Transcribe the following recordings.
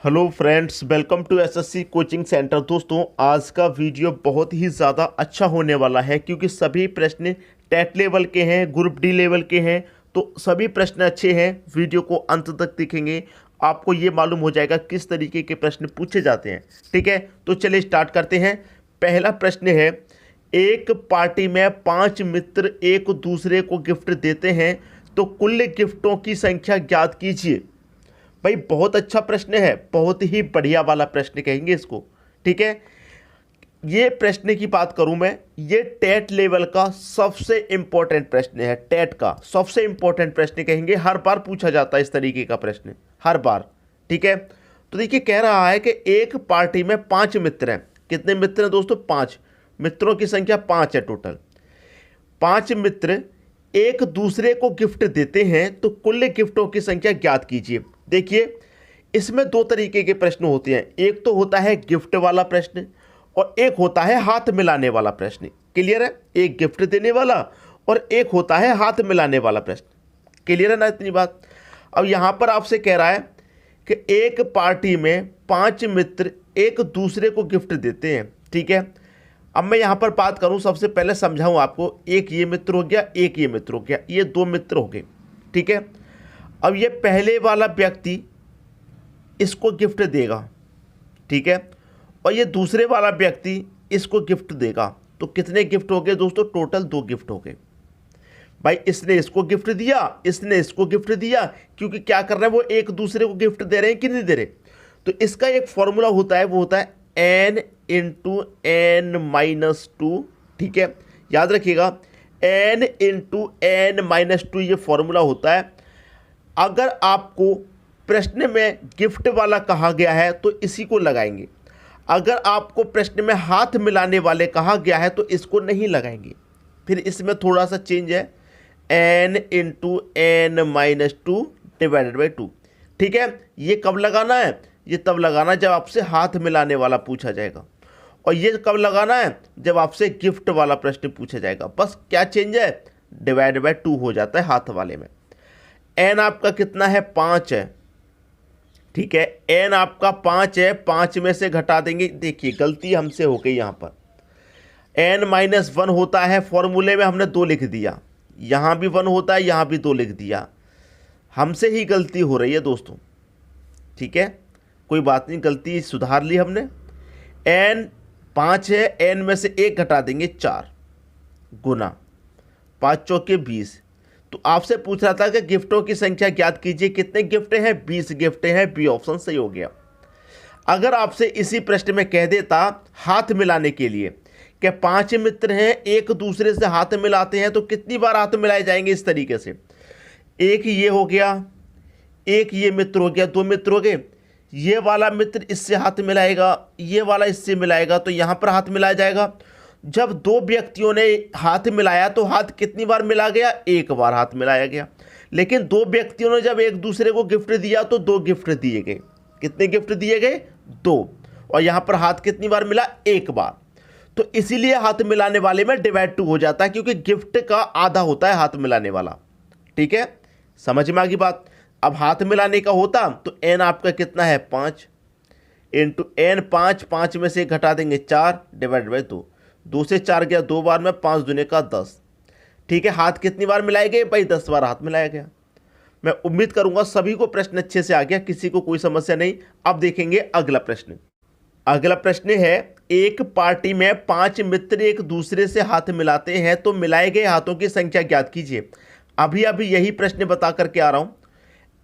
Hello friends, welcome to SSC coaching centre. दोस्तों, आज का वीडियो बहुत ही ज़्यादा अच्छा होने वाला है क्योंकि सभी प्रश्न टेट लेवल के हैं, ग्रुप डी लेवल के हैं। तो सभी प्रश्न अच्छे हैं। वीडियो को अंत तक देखेंगे, आपको ये मालूम हो जाएगा किस तरीके के प्रश्न पूछे जाते हैं। ठीक है, तो चलिए स्टार्ट करते हैं। पहला प्रश्न है, एक पार्टी में 5 मित्र एक दूसरे को गिफ्ट देते हैं तो कुल गिफ्टों की संख्या ज्ञात कीजिए। भाई बहुत अच्छा प्रश्न है, बहुत ही बढ़िया वाला प्रश्न कहेंगे इसको। ठीक है, ये प्रश्न की बात करूं मैं, ये टेट लेवल का सबसे इंपॉर्टेंट प्रश्न है। टेट का सबसे इंपॉर्टेंट प्रश्न कहेंगे, हर बार पूछा जाता है इस तरीके का प्रश्न, हर बार। ठीक है, तो देखिए कह रहा है कि एक पार्टी में 5 मित्र हैं। कितने मित्र हैं दोस्तों? 5 मित्रों की संख्या 5 है टोटल। 5 मित्र एक दूसरे को गिफ्ट देते हैं तो कुल गिफ्टों की संख्या ज्ञात कीजिए। देखिए, इसमें 2 तरीके के प्रश्न होते हैं। एक तो होता है गिफ्ट वाला प्रश्न और एक होता है हाथ मिलाने वाला प्रश्न। क्लियर है? एक गिफ्ट देने वाला और एक होता है हाथ मिलाने वाला प्रश्न। क्लियर है ना इतनी बात? अब यहां पर आपसे कह रहा है कि एक पार्टी में 5 मित्र एक दूसरे को गिफ्ट देते हैं। ठीक है, अब मैं यहां पर बात करूं, सबसे पहले समझाऊं आपको। एक ये मित्र हो गया, एक ये मित्र हो गया, ये 2 मित्र हो गए। ठीक है, अब ये पहले वाला व्यक्ति इसको गिफ्ट देगा। ठीक है, और ये दूसरे वाला व्यक्ति इसको गिफ्ट देगा। तो कितने गिफ्ट हो गए दोस्तों? टोटल 2 गिफ्ट हो गए। भाई इसने इसको गिफ्ट दिया, इसने इसको गिफ्ट दिया, क्योंकि क्या कर रहे हैं, वो एक दूसरे को गिफ्ट दे रहे हैं कि नहीं दे रहे। तो इसका एक फॉर्मूला होता है, वो होता है n इंटू एन माइनस 2। ठीक है, याद रखिएगा, n इंटू एन माइनस 2 ये फॉर्मूला होता है। अगर आपको प्रश्न में गिफ्ट वाला कहा गया है तो इसी को लगाएंगे। अगर आपको प्रश्न में हाथ मिलाने वाले कहा गया है तो इसको नहीं लगाएंगे। फिर इसमें थोड़ा सा चेंज है, n into n minus 2 divided by 2। ठीक है, ये कब लगाना है? ये तब लगाना जब आपसे हाथ मिलाने वाला पूछा जाएगा, और ये कब लगाना है? जब आपसे गिफ्ट वाला प्रश्न पूछा जाएगा। बस क्या चेंज है? डिवाइड बाई 2 हो जाता है हाथ वाले में। n आपका कितना है? 5 है। ठीक है, n आपका 5 है, 5 में से घटा देंगे। देखिए गलती हमसे हो गई, यहाँ पर n माइनस 1 होता है, फॉर्मूले में हमने 2 लिख दिया। यहाँ भी 1 होता है, यहाँ भी 2 लिख दिया। हमसे ही गलती हो रही है दोस्तों। ठीक है, कोई बात नहीं, गलती सुधार ली हमने। n 5 है, n में से 1 घटा देंगे, 4 गुना 5 चौके 20। तो आपसे पूछ रहा था कि गिफ्टों की संख्या ज्ञात कीजिए। कितने गिफ्ट हैं? 20 गिफ्ट हैं। बी ऑप्शन सही हो गया। अगर आपसे इसी प्रश्न में कह देता हाथ मिलाने के लिए कि 5 मित्र हैं, एक दूसरे से हाथ मिलाते हैं, तो कितनी बार हाथ मिलाए जाएंगे? इस तरीके से, एक ये हो गया, एक ये मित्र हो गया, 2 मित्र हो गए। ये वाला मित्र इससे हाथ मिलाएगा, ये वाला इससे मिलाएगा, तो यहां पर हाथ मिलाया जाएगा। जब 2 व्यक्तियों ने हाथ मिलाया तो हाथ कितनी बार मिला गया? 1 बार हाथ मिलाया गया। लेकिन 2 व्यक्तियों ने जब एक दूसरे को गिफ्ट दिया तो 2 गिफ्ट दिए गए। कितने गिफ्ट दिए गए? 2। और यहां पर हाथ कितनी बार मिला? 1 बार। तो इसीलिए हाथ मिलाने वाले में डिवाइड 2 हो जाता है, क्योंकि गिफ्ट का आधा होता है हाथ मिलाने वाला। ठीक है, समझ में आ गई बात? अब हाथ मिलाने का होता तो n आपका कितना है? 5 इंटू एन 5 में से 1 घटा देंगे, 4 डिवाइड बाई 2। 2 से 4 गया 2 बार में, 5 दूने का 10। ठीक है, हाथ कितनी बार मिलाए गए? भाई 10 बार हाथ मिलाया गया। मैं उम्मीद करूंगा सभी को प्रश्न अच्छे से आ गया, किसी को कोई समस्या नहीं। अब देखेंगे अगला प्रश्न। अगला प्रश्न है, एक पार्टी में 5 मित्र एक दूसरे से हाथ मिलाते हैं तो मिलाए गए हाथों की संख्या ज्ञात कीजिए। अभी अभी यही प्रश्न बता करके आ रहा हूं।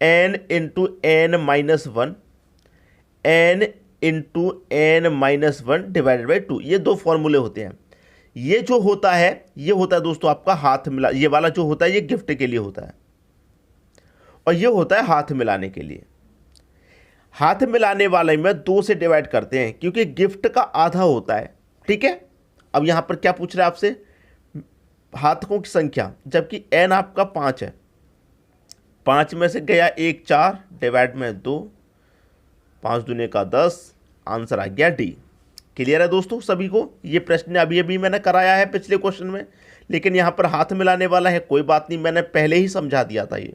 n into n minus 1, n into n minus 1 divided by 2, ये 2 फॉर्मूले होते हैं। ये जो होता है, ये होता है दोस्तों आपका हाथ मिला, ये वाला जो होता है ये गिफ्ट के लिए होता है, और ये होता है हाथ मिलाने के लिए। हाथ मिलाने वाले में 2 से डिवाइड करते हैं क्योंकि गिफ्ट का आधा होता है। ठीक है, अब यहां पर क्या पूछ रहा है आपसे? हाथों की संख्या, जबकि n आपका 5 है। 5 में से गया 1, 4 डिवाइड में 2, 5 दूने का 10, आंसर आ गया डी। क्लियर है दोस्तों सभी को? ये प्रश्न अभी अभी मैंने कराया है पिछले क्वेश्चन में, लेकिन यहाँ पर हाथ मिलाने वाला है, कोई बात नहीं, मैंने पहले ही समझा दिया था ये।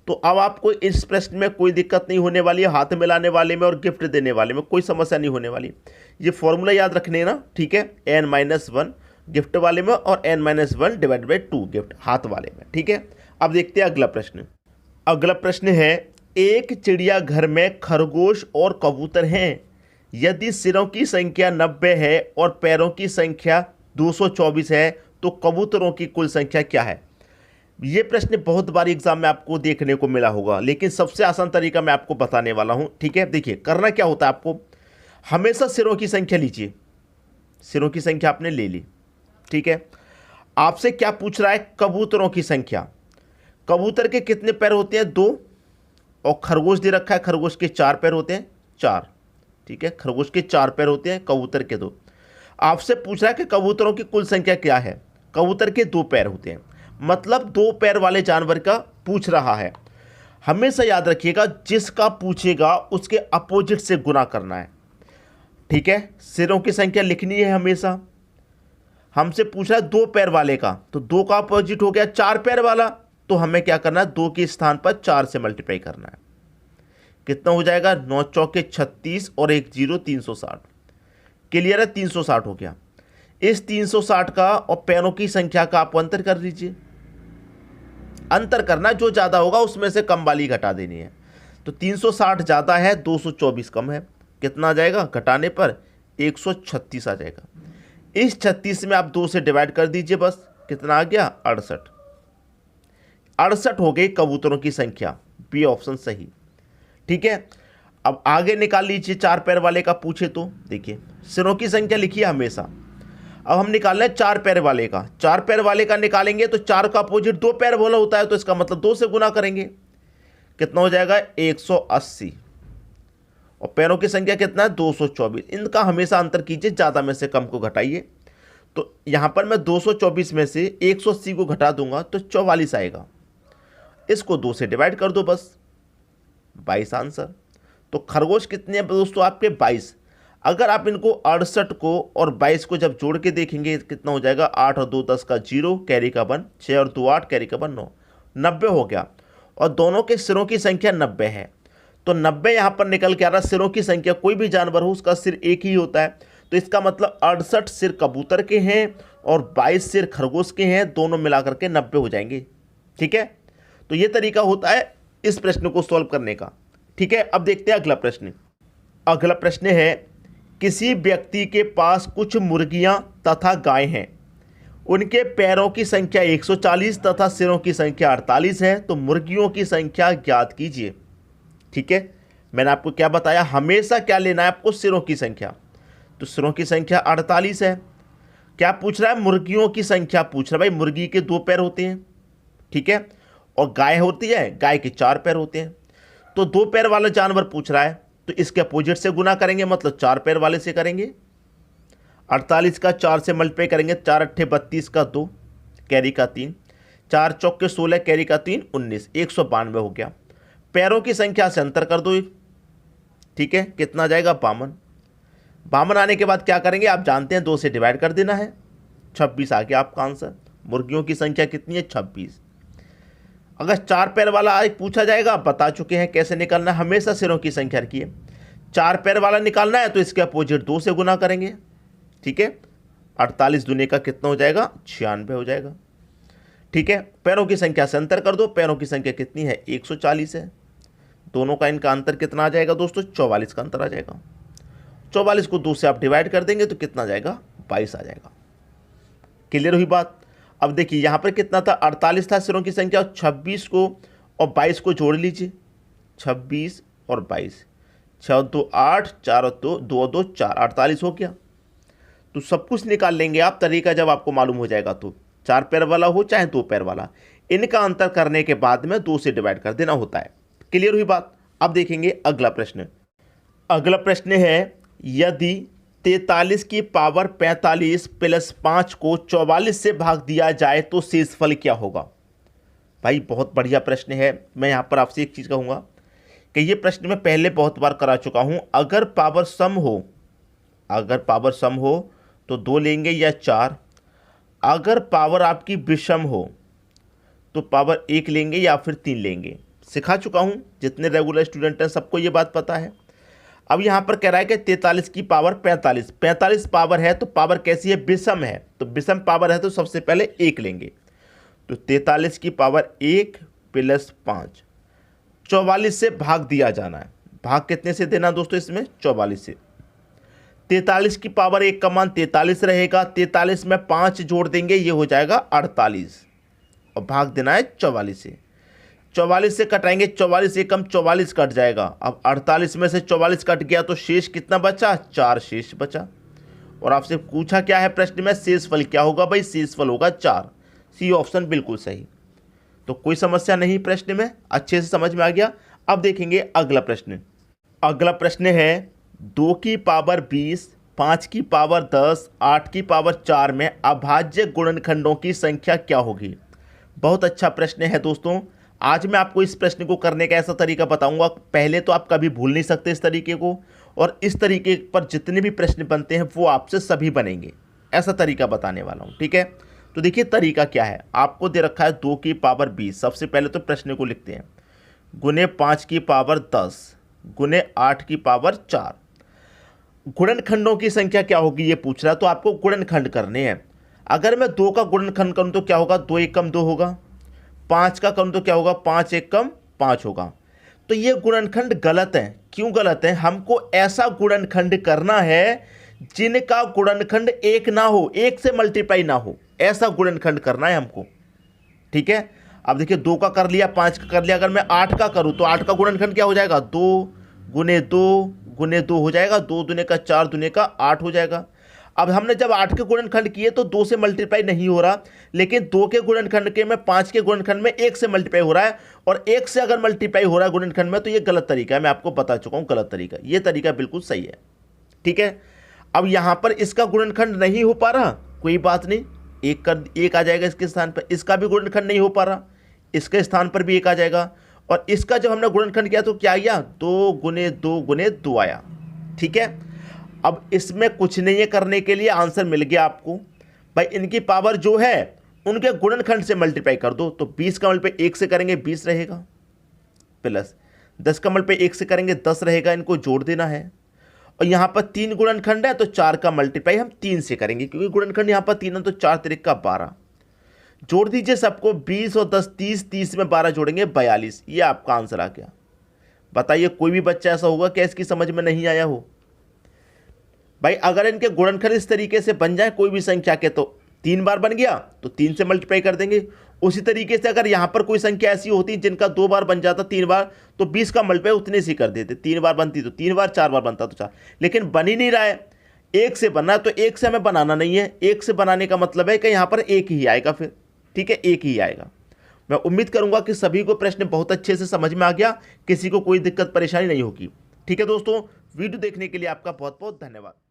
तो अब आपको इस प्रश्न में कोई दिक्कत नहीं होने वाली है, हाथ मिलाने वाले में और गिफ्ट देने वाले में कोई समस्या नहीं होने वाली। ये फॉर्मूला याद रखने ना, ठीक है, n-1 गिफ्ट वाले में और n-1 डिवाइड बाई 2 गिफ्ट हाथ वाले में, ठीक है। अब देखते हैं अगला प्रश्न। अगला प्रश्न है, एक चिड़ियाघर में खरगोश और कबूतर हैं। यदि सिरों की संख्या 90 है और पैरों की संख्या 224 है तो कबूतरों की कुल संख्या क्या है। ये प्रश्न बहुत बार एग्जाम में आपको देखने को मिला होगा, लेकिन सबसे आसान तरीका मैं आपको बताने वाला हूं, ठीक है। देखिए करना क्या होता है, आपको हमेशा सिरों की संख्या लीजिए। सिरों की संख्या आपने ले ली, ठीक है। आपसे क्या पूछ रहा है, कबूतरों की संख्या। कबूतर के कितने पैर होते हैं, 2, और खरगोश दे रखा है, खरगोश के 4 पैर होते हैं, 4, ठीक है। खरगोश के 4 पैर होते हैं, कबूतर के 2। आपसे पूछ रहा है कि कबूतरों की कुल संख्या क्या है। कबूतर के 2 पैर होते हैं, मतलब 2 पैर वाले जानवर का पूछ रहा है। हमेशा याद रखिएगा, जिसका पूछेगा उसके अपोजिट से गुना करना है, ठीक है। सिरों की संख्या लिखनी है हमेशा। हमसे पूछ रहा है 2 पैर वाले का, तो 2 का अपोजिट हो गया 4 पैर वाला, तो हमें क्या करना है, 2 के स्थान पर 4 से मल्टीप्लाई करना है। कितना हो जाएगा, 9 चौके 36 और 1 0 360। क्लियर है, 360 हो गया। इस 360 का और पैरों की संख्या का आप अंतर कर लीजिए। अंतर करना, जो ज़्यादा होगा उसमें से कम वाली घटा देनी है। तो 360 ज़्यादा है, 224 कम है, कितना आ जाएगा, घटाने पर 136 आ जाएगा। इस 36 में आप 2 से डिवाइड कर दीजिए, बस कितना आ गया, 68। 68 हो गई कबूतरों की संख्या, बी ऑप्शन सही, ठीक है। अब आगे निकाल लीजिए, 4 पैर वाले का पूछे तो देखिए, सिरों की संख्या लिखिए हमेशा। अब हम निकाल रहे हैं 4 पैर वाले का। 4 पैर वाले का निकालेंगे तो 4 का अपोजिट 2 पैर वाला होता है, तो इसका मतलब 2 से गुना करेंगे, कितना हो जाएगा, 180। और पैरों की संख्या कितना है, 224। इनका हमेशा अंतर कीजिए, ज़्यादा में से कम को घटाइए। तो यहाँ पर मैं 224 में से 180 को घटा दूंगा तो 44 आएगा। इसको 2 से डिवाइड कर दो, बस 22 आंसर। तो खरगोश कितने हैं दोस्तों, आपके 22। अगर आप इनको 68 को और 22 को जब जोड़ के देखेंगे कितना हो जाएगा, 8 और 2 10 का 0, कैरी का 1, 6 और 2 8, कैरी का 1 9, 90 हो गया। और दोनों के सिरों की संख्या 90 है, तो 90 यहाँ पर निकल के आ रहा। सिरों की संख्या, कोई भी जानवर हो उसका सिर एक ही होता है, तो इसका मतलब 68 सिर कबूतर के हैं और 22 सिर खरगोश के हैं, दोनों मिलाकर के 90 हो जाएंगे, ठीक है। तो ये तरीका होता है इस प्रश्न को सॉल्व करने का, ठीक है। अब देखते हैं अगला प्रश्न। अगला प्रश्न है, किसी व्यक्ति के पास कुछ मुर्गियां तथा गाय हैं। उनके पैरों की संख्या 140 तथा सिरों की संख्या 48 है, तो मुर्गियों की संख्या ज्ञात कीजिए, ठीक है। मैंने आपको क्या बताया, हमेशा क्या लेना है आपको, सिरों की संख्या। तो सिरों की संख्या 48 है। क्या पूछ रहा है, मुर्गियों की संख्या पूछ रहा है। भाई मुर्गी के 2 पैर होते हैं, ठीक है, और गाय होती है, गाय के 4 पैर होते हैं। तो 2 पैर वाला जानवर पूछ रहा है, तो इसके अपोजिट से गुना करेंगे, मतलब 4 पैर वाले से करेंगे। 48 का 4 से मल्टीप्लाई करेंगे, 4 अट्ठे 32 का 2, कैरी का 3, 4 चौके 16, कैरी का 3 19, 192 हो गया। पैरों की संख्या से अंतर कर दो, ठीक है, कितना आ जाएगा, 52। 52 आने के बाद क्या करेंगे, आप जानते हैं 2 से डिवाइड कर देना है, 26 आ गया आपका आंसर। मुर्गियों की संख्या कितनी है, 26। अगर 4 पैर वाला पूछा जाएगा, आप बता चुके हैं कैसे निकालना है, हमेशा सिरों की संख्या रखिए। 4 पैर वाला निकालना है तो इसके अपोजिट 2 से गुना करेंगे, ठीक है। 48 दूने का कितना हो जाएगा, 96 हो जाएगा, ठीक है। पैरों की संख्या से अंतर कर दो, पैरों की संख्या कितनी है, 140 है। दोनों का इनका अंतर कितना आ जाएगा दोस्तों, 44 का अंतर आ जाएगा। 44 को 2 से आप डिवाइड कर देंगे तो कितना आ जाएगा, 22 आ जाएगा। क्लियर हुई बात। अब देखिए यहाँ पर कितना था, 48 था सिरों की संख्या, और 26 को और 22 को जोड़ लीजिए, 26 और 22, 6 और 2 8, 4 और 2 2 और 2 4, 48 हो गया। तो सब कुछ निकाल लेंगे आप, तरीका जब आपको मालूम हो जाएगा तो। 4 पैर वाला हो चाहे 2 पैर वाला, इनका अंतर करने के बाद में 2 से डिवाइड कर देना होता है। क्लियर हुई बात। अब देखेंगे अगला प्रश्न। अगला प्रश्न है, यदि 43 की पावर 45 प्लस 5 को 44 से भाग दिया जाए तो शेषफल क्या होगा। भाई बहुत बढ़िया प्रश्न है। मैं यहाँ पर आपसे एक चीज़ कहूँगा कि ये प्रश्न मैं पहले बहुत बार करा चुका हूँ। अगर पावर सम हो तो 2 लेंगे या 4। अगर पावर आपकी विषम हो तो पावर 1 लेंगे या फिर 3 लेंगे। सिखा चुका हूँ, जितने रेगुलर स्टूडेंट हैं सबको ये बात पता है। अब यहाँ पर कह रहा है कि 43 की पावर 45, 45 पावर है तो पावर कैसी है, विषम है, तो विषम पावर है तो सबसे पहले 1 लेंगे, तो 43 की पावर 1 प्लस 5, 44 से भाग दिया जाना है। भाग कितने से देना दोस्तों, इसमें 44 से। 43 की पावर 1 का मान 43 रहेगा, 43 में 5 जोड़ देंगे, ये हो जाएगा 48, और भाग देना है 44 से। 44 से कटाएंगे, 44 एकम 44 कट जाएगा। अब 48 में से 44 कट गया तो शेष कितना बचा, 4 शेष बचा। और आपसे पूछा क्या है प्रश्न में, शेषफल क्या होगा भाई, शेषफल होगा 4। सी ऑप्शन बिल्कुल सही। तो कोई समस्या नहीं प्रश्न में, अच्छे से समझ में आ गया। अब देखेंगे अगला प्रश्न। अगला प्रश्न है 2 की पावर 20, 5 की पावर 10, 8 की पावर 4 में अभाज्य गुणनखंडों की संख्या क्या होगी। बहुत अच्छा प्रश्न है दोस्तों। आज मैं आपको इस प्रश्न को करने का ऐसा तरीका बताऊंगा, पहले तो आप कभी भूल नहीं सकते इस तरीके को, और इस तरीके पर जितने भी प्रश्न बनते हैं वो आपसे सभी बनेंगे, ऐसा तरीका बताने वाला हूं, ठीक है। तो देखिए तरीका क्या है, आपको दे रखा है 2 की पावर 20, सबसे पहले तो प्रश्न को लिखते हैं, गुने 5 की पावर 10 गुने 8 की पावर 4। गुणनखंडों की संख्या क्या होगी ये पूछ रहा है, तो आपको गुणनखंड करने हैं। अगर मैं 2 का गुणनखंड करूं तो क्या होगा, 2 एकम 2 होगा। 5 का करूं तो क्या होगा, 5 एकम 5 होगा। तो ये गुणनखंड गलत है। क्यों गलत है, हमको ऐसा गुणनखंड करना है जिनका गुणनखंड 1 ना हो, 1 से मल्टीप्लाई ना हो, ऐसा गुणनखंड करना है हमको, ठीक है। अब देखिए 2 का कर लिया, 5 का कर लिया, अगर मैं 8 का करूं तो 8 का गुणनखंड क्या हो जाएगा, 2 गुने 2 गुने 2 हो जाएगा, 2 दूने का 4 दूने का 8 हो जाएगा। अब हमने जब 8 के गुणनखंड किए तो 2 से मल्टीप्लाई नहीं हो रहा, लेकिन 2 के गुणनखंड के में 5 के गुणनखंड में 1 से मल्टीप्लाई हो रहा है, और 1 से अगर मल्टीप्लाई हो रहा है गुणनखंड में तो ये गलत तरीका है। मैं आपको बता चुका हूँ गलत तरीका, ये तरीका बिल्कुल सही है, ठीक है। अब यहाँ पर इसका गुणनखंड नहीं हो पा रहा, कोई बात नहीं, एक आ जाएगा इसके स्थान पर। इसका भी गुणनखंड नहीं हो पा रहा, इसके स्थान पर भी 1 आ जाएगा। और इसका जब हमने गुणनखंड किया तो क्या आया, 2 गुने 2 गुने 2 आया, ठीक है। अब इसमें कुछ नहीं है करने के लिए, आंसर मिल गया आपको भाई। इनकी पावर जो है उनके गुणनखंड से मल्टीप्लाई कर दो, तो 20 का मल्टीप्लाई 1 से करेंगे 20 रहेगा, प्लस 10 का मल्टीप्लाई 1 से करेंगे 10 रहेगा, इनको जोड़ देना है। और यहाँ पर 3 गुणनखंड है तो 4 का मल्टीप्लाई हम 3 से करेंगे, क्योंकि गुणनखंड यहाँ पर 3 है, तो 4 तिरिक का 12। जोड़ दीजिए सबको, 20 और 10 30, 30 में 12 जोड़ेंगे 42। ये आपका आंसर आ गया। बताइए कोई भी बच्चा ऐसा होगा क्या इसकी समझ में नहीं आया हो भाई। अगर इनके गुणनखंड इस तरीके से बन जाए कोई भी संख्या के, तो 3 बार बन गया तो 3 से मल्टीप्लाई कर देंगे। उसी तरीके से अगर यहाँ पर कोई संख्या ऐसी होती जिनका 2 बार बन जाता 3 बार, तो 20 का मल्टीप्लाई उतने से कर देते। 3 बार बनती तो 3 बार, 4 बार बनता तो 4, लेकिन बन ही नहीं रहा है। 1 से बनना है तो 1 से हमें बनाना नहीं है। 1 से बनाने का मतलब है कि यहाँ पर 1 ही आएगा, फिर ठीक है, 1 ही आएगा। मैं उम्मीद करूंगा कि सभी को प्रश्न बहुत अच्छे से समझ में आ गया, किसी को कोई दिक्कत परेशानी नहीं होगी, ठीक है दोस्तों। वीडियो देखने के लिए आपका बहुत बहुत धन्यवाद।